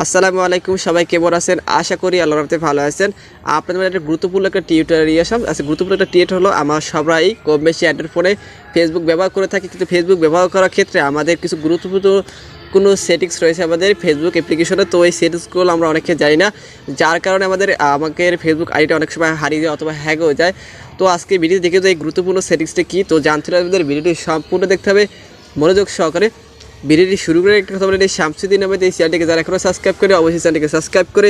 আসসালামু আলাইকুম, সবাই কেমন আছেন? আশা করি আল্লাহর রহমতে ভালো আছেন। আপনাদের একটা গুরুত্বপূর্ণ একটা টিউটোরিয়াল আছে। গুরুত্বপূর্ণ একটা টিউট হলো, আমার সবাই কম বেশি অ্যান্ড্রয়েড ফোনে ফেসবুক ব্যবহার করে থাকি, কিন্তু ফেসবুক ব্যবহার করার ক্ষেত্রে আমাদের কিছু গুরুত্বপূর্ণ কোনো সেটিংস রয়েছে আমাদের ফেসবুক অ্যাপ্লিকেশনে। তো এই সেটিংসগুলো আমরা অনেকে জানি না, যার কারণে আমাদের ফেসবুক আইডিটা অনেক সময় হারিয়ে যায় অথবা হ্যাক হয়ে যায়। তো আজকে ভিডিও দেখে তো এই গুরুত্বপূর্ণ সেটিংসটা কী, তো জানতে হলে আমাদের ভিডিওটি সম্পূর্ণ দেখতে হবে মনোযোগ সহকারে। ভিডিওটি শুরু করে একটা কথা বলে, শামসুদ্দিন নামে এই চ্যানেলটিকে যারা এখনও সাবস্ক্রাইব করে অবশ্যই চ্যানেলটিকে সাবস্ক্রাইব করে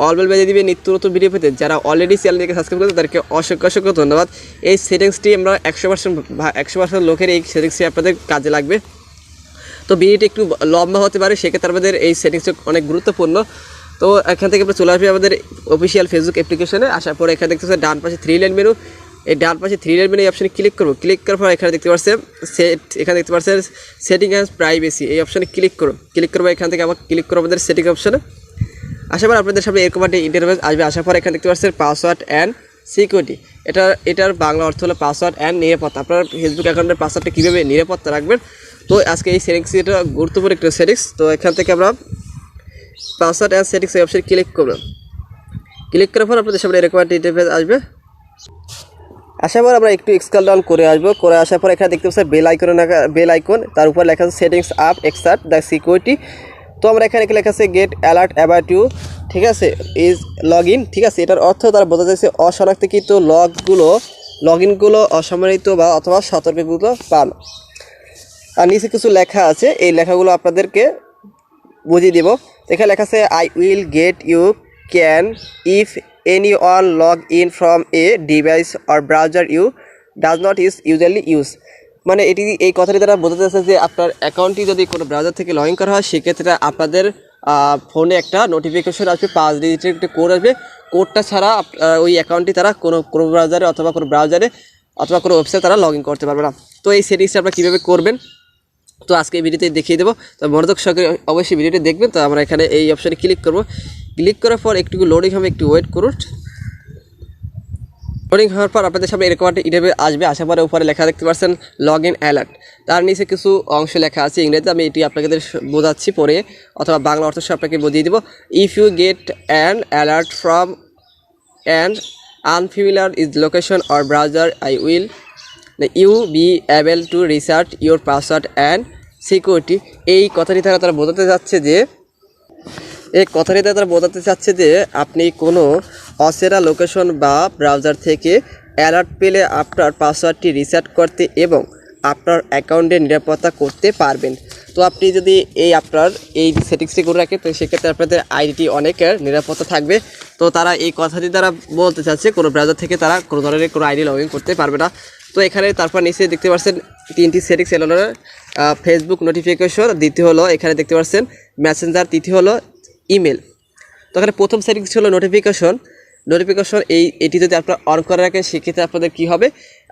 অল বেল বাজিয়ে দিবে নিত্য নতুন ভিডিও পেতে। যারা অলরেডি চ্যানেলটিকে সাবস্ক্রাইব করেছে তাদেরকে অসংখ্য ধন্যবাদ। এই সেটিংসটি আমরা 100% লোকের এই সেটিংসটি আপনাদের কাজে লাগবে। তো ভিডিওটি একটু লম্বা হতে পারে, সেক্ষেত্রে আমাদের এই সেটিংসটি অনেক গুরুত্বপূর্ণ। তো এখান থেকে আমরা চলে আসবে আমাদের অফিসিয়াল ফেসবুক অ্যাপ্লিকেশনে। আসার পরে এখানে দেখতে পাচ্ছেন ডান পাশে 3 লাইন মেনু। এই ডান পাশে 3 লাইন মেনু এই অপশানে ক্লিক করবো। ক্লিক করার পর এখানে দেখতে পাচ্ছেন এখানে দেখতে পাচ্ছেন সেটিং অ্যান্ড প্রাইভেসি, এই অপশানে ক্লিক করবো। এখান থেকে আবার ক্লিক করবো আমাদের সেটিং অপশানে। আসার পর আপনাদের সামনে এরকম একটা ইন্টারফেস আসবে। আসার পর এখানে দেখতে পাচ্ছেন পাসওয়ার্ড অ্যান্ড সিকিউরিটি। এটার বাংলা অর্থ হলো পাসওয়ার্ড অ্যান্ড নিরাপত্তা। আপনার ফেসবুক অ্যাকাউন্টের পাসওয়ার্ডটা কীভাবে নিরাপত্তা রাখবেন, তো আজকে এই সেটিংস এটা গুরুত্বপূর্ণ একটা সেটিংস। তো এখান থেকে আমরা পাসওয়ার্ড অ্যান্ড সেটিংস এই অপশানে ক্লিক করবো। ক্লিক করার পর আপনাদের সামনে এরকম একটা ইন্টারফেস আসবে। আসার পর আমরা একটু স্ক্রল ডাউন করে আসবো। করে আসার পর এখানে দেখতে পাচ্ছি বেল আইকন, তার উপর লেখা আছে settings up excerpt the security. তো আমরা এখানে লেখা আছে গেট অ্যালার্ট অ্যাবাউট ইউ, ঠিক আছে, ইজ লগইন, ঠিক আছে। এটার অর্থ তারা বোঝা যাচ্ছে অশনাক্তকৃত লগইনগুলো অসম্মানিত বা অথবা সতর্কগুলো পান। আর নিচে কিছু লেখা আছে, এই লেখাগুলো আপনাদেরকে বুঝিয়ে দেব। এখানে লেখা আছে I will get you can if anyone log in from a device or browser you does not usually use। মানে এই কথাটি দ্বারা বোঝাতে চাচ্ছে যে আপনার অ্যাকাউন্টটি যদি কোনো ব্রাউজার থেকে লগ ইন করা হয়, সেক্ষেত্রে আপনাদের ফোনে একটা নোটিফিকেশন আসবে, 5 ডিজিটের একটা কোড আসবে। কোডটা ছাড়া ওই অ্যাকাউন্টটি তারা কোনো ব্রাউজারে অথবা কোনো কোনো ওয়েবসাইটে তারা লগ ইন করতে পারবে না। তো এই সেটিংসটা আপনারা কীভাবে করবেন, তো আজকে এই ভিডিওতে দেখিয়ে দেবো। তো মনোযোগ সহকারে অবশ্যই ভিডিওটি দেখবেন। তো আমরা এখানে এই অপশানে ক্লিক করব। ক্লিক করার পর একটু লোডিং হবে, একটু ওয়েট করুন। লোডিং হওয়ার পর আপনাদের সামনে এরকম একটা ইন্টারফেস আসবে। আসার পরে উপরে লেখা দেখতে পাচ্ছেন লগ ইন অ্যালার্ট। তার নিচে কিছু অংশ লেখা আছে ইংরেজিতে, আমি এটি আপনাদের বোঝাচ্ছি পরে, অথবা বাংলা অর্থ আপনাকে বুঝিয়ে দেবো। If you get an alert from an unfamiliar is location or browser I will you be able to research your password and security. এই কথাটি তারা বোঝাতে চাচ্ছে যে আপনি কোনো অচেনা লোকেশন বা ব্রাউজার থেকে অ্যালার্ট পেলে আপনার পাসওয়ার্ডটি রিসেট করতে এবং আপনার অ্যাকাউন্টের নিরাপত্তা করতে পারবেন। তো আপনি যদি আপনার এই সেটিংসটি করে রাখেন, তো সেক্ষেত্রে আপনাদের আইডিটি অনেকের নিরাপত্তা থাকবে। তো তারা এই কথাটি দ্বারা বলতে চাচ্ছে কোনো ব্রাউজার থেকে তারা কোনো ধরনের কোনো আইডি লগ ইন করতে পারবে না। তো এখানে তারপর নিচে দেখতে পাচ্ছেন 3টি সেটিংস এলো, ফেসবুক নোটিফিকেশন, দ্বিতীয় হলো এখানে দেখতে পাচ্ছেন মেসেঞ্জার, তৃতীয় হলো ইমেল। তো এখানে প্রথম সেটিংস হলো নোটিফিকেশন। এটি যদি আপনারা অন করে রাখেন, সেক্ষেত্রে আপনাদের কী হবে,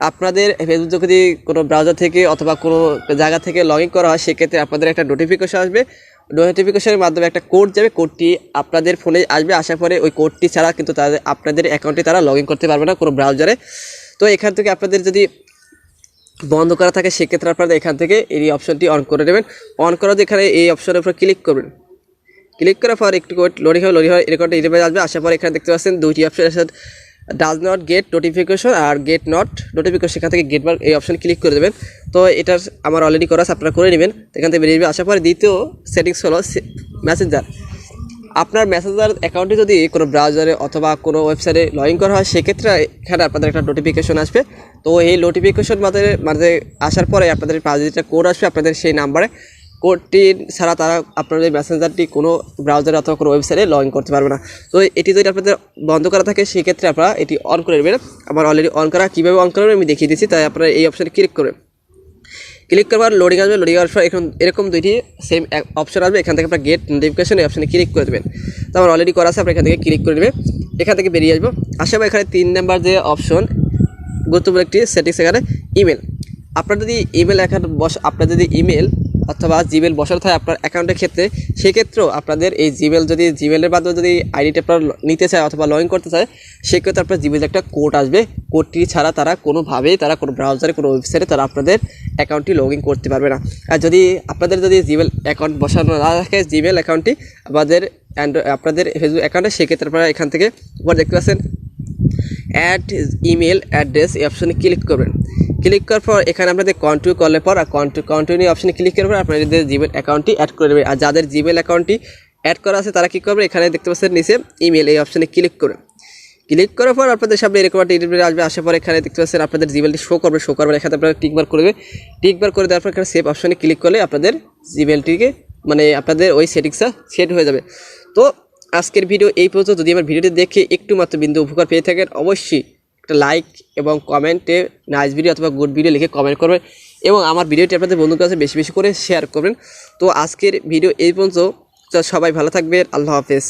আপনাদের ফেসবুক যদি কোনো ব্রাউজার থেকে অথবা কোনো জায়গা থেকে লগ ইন করা হয়, সেক্ষেত্রে আপনাদের একটা নোটিফিকেশন আসবে। নোটিফিকেশনের মাধ্যমে একটা কোড যাবে, কোডটি আপনাদের ফোনে আসবে। আসার পরে ওই কোডটি ছাড়া কিন্তু আপনাদের অ্যাকাউন্টে তারা লগ ইন করতে পারবে না কোনো ব্রাউজারে। তো এখান থেকে আপনাদের যদি বন্ধ করা থাকে, সেক্ষেত্রে আপনারা এখান থেকে এই অপশনটি অন করে নেবেন। অন করার এখানে এই অপশনের উপর ক্লিক করবেন। ক্লিক করার পর একটু লোডিং হয় এরকম একটা ইন্টারফেস আসবে। আসার পর এখানে দেখতে পাচ্ছেন 2টি অপশন আছে, ডাজ নট গেট নোটিফিকেশন আর গেট নট নোটিফিকেশন। সেখান থেকে গেট বার এই অপশানে ক্লিক করে দেবেন। তো এটা আমার অলরেডি করা আছে, আপনারা করে নেবেন। এখান থেকে বেরিয়ে যাবে। আসার পরে দ্বিতীয় সেটিংস হলো মেসেঞ্জার। আপনার মেসেঞ্জার অ্যাকাউন্টে যদি কোনো ব্রাউজারে অথবা কোনো ওয়েবসাইটে লগ ইন করা হয়, সেক্ষেত্রে এখানে আপনাদের একটা নোটিফিকেশন আসবে। তো এই নোটিফিকেশন মাঝে আসার পরে আপনাদের 5 ডিজিটের কোড আসবে আপনাদের সেই নাম্বারে। কোডটি ছাড়া তারা আপনাদের মেসেঞ্জারটি কোনো ব্রাউজারে অথবা কোনো ওয়েবসাইটে লগ ইন করতে পারবে না। তো এটি যদি আপনাদের বন্ধ করা থাকে, সেক্ষেত্রে আপনারা এটি অন করে নেবেন। আমার অলরেডি অন করা, কীভাবে অন করবেন আমি দেখিয়ে দিচ্ছি। তাই আপনারা এই অপশানে ক্লিক করবেন। ক্লিক করবার লোডিং আসবে। লোডিং আসার পর এরকম 2টি সেম অপশন আসবে। এখান থেকে আপনার গেট নোটিফিকেশন এই অপশানে ক্লিক করে দেবেন। তো আমার অলরেডি করা আছে, আপনার এখান থেকে ক্লিক করে নেবেন। এখান থেকে বেরিয়ে আসবো। আসার পর এখানে 3 নাম্বার যে অপশন, গুরুত্বপূর্ণ একটি সেটিংস, এখানে ইমেল। আপনার যদি ইমেল অথবা জিমেল বসানো থাকে আপনার অ্যাকাউন্টের ক্ষেত্রে, সেক্ষেত্রেও আপনাদের এই জিমেল যদি জিমেলের মাধ্যমে যদি আইডিটা আপনার নিতে চায় অথবা লগ ইন করতে চায়, সেক্ষেত্রে আপনার জিমেলে একটা কোড আসবে। কোডটি ছাড়া তারা কোনোভাবেই কোনো ব্রাউজারে কোনো ওয়েবসাইটে তারা আপনাদের অ্যাকাউন্টটি লগ ইন করতে পারবে না। আর যদি আপনাদের যদি জিমেল অ্যাকাউন্ট বসানো না থাকে, জিমেল অ্যাকাউন্টটি আপনাদের ফেসবুক অ্যাকাউন্টে, সেক্ষেত্রে আপনারা এখান থেকে দেখতে পাচ্ছেন অ্যাড ইমেল অ্যাড্রেস এই অপশনে ক্লিক করবেন। ক্লিক করার পর এখানে আপনাদের কন্টিনিউ করলে পর আর কন্টিনিউ অপশনে ক্লিক করার পর আপনাদের জিমেল অ্যাকাউন্টটি অ্যাড করে দেবেন। আর যাদের জিমেল অ্যাকাউন্টটি অ্যাড করা আছে তারা কী করবে, এখানে দেখতে পাচ্ছেন নিচে ইমেল এই অপশনে ক্লিক করবেন। ক্লিক করার পর আপনাদের সামনে এরকম একটা ইন্টারভিউ আসবে। আসার পর এখানে দেখতে পাচ্ছেন আপনাদের জিমেলটি শো করবে। এখানে আপনারা টিকবার করবে। টিকবার করে দেওয়ার পর এখানে সেভ অপশনে ক্লিক করলে আপনাদের জিমেলটিকে আপনাদের ওই সেটিংসটা সেট হয়ে যাবে। তো আজকের ভিডিও এই পর্যন্ত। যদি আমার ভিডিওটি দেখে একটু মাত্র বিন্দু উপকার পেয়ে থাকেন, অবশ্যই একটা লাইক এবং কমেন্টে নাইস ভিডিও অথবা গুড ভিডিও লিখে কমেন্ট করবেন এবং আমার ভিডিওটি আপনাদের বন্ধুর কাছে বেশি বেশি করে শেয়ার করবেন। তো আজকের ভিডিও এই পর্যন্ত। সবাই ভালো থাকবেন। আল্লাহ হাফেজ।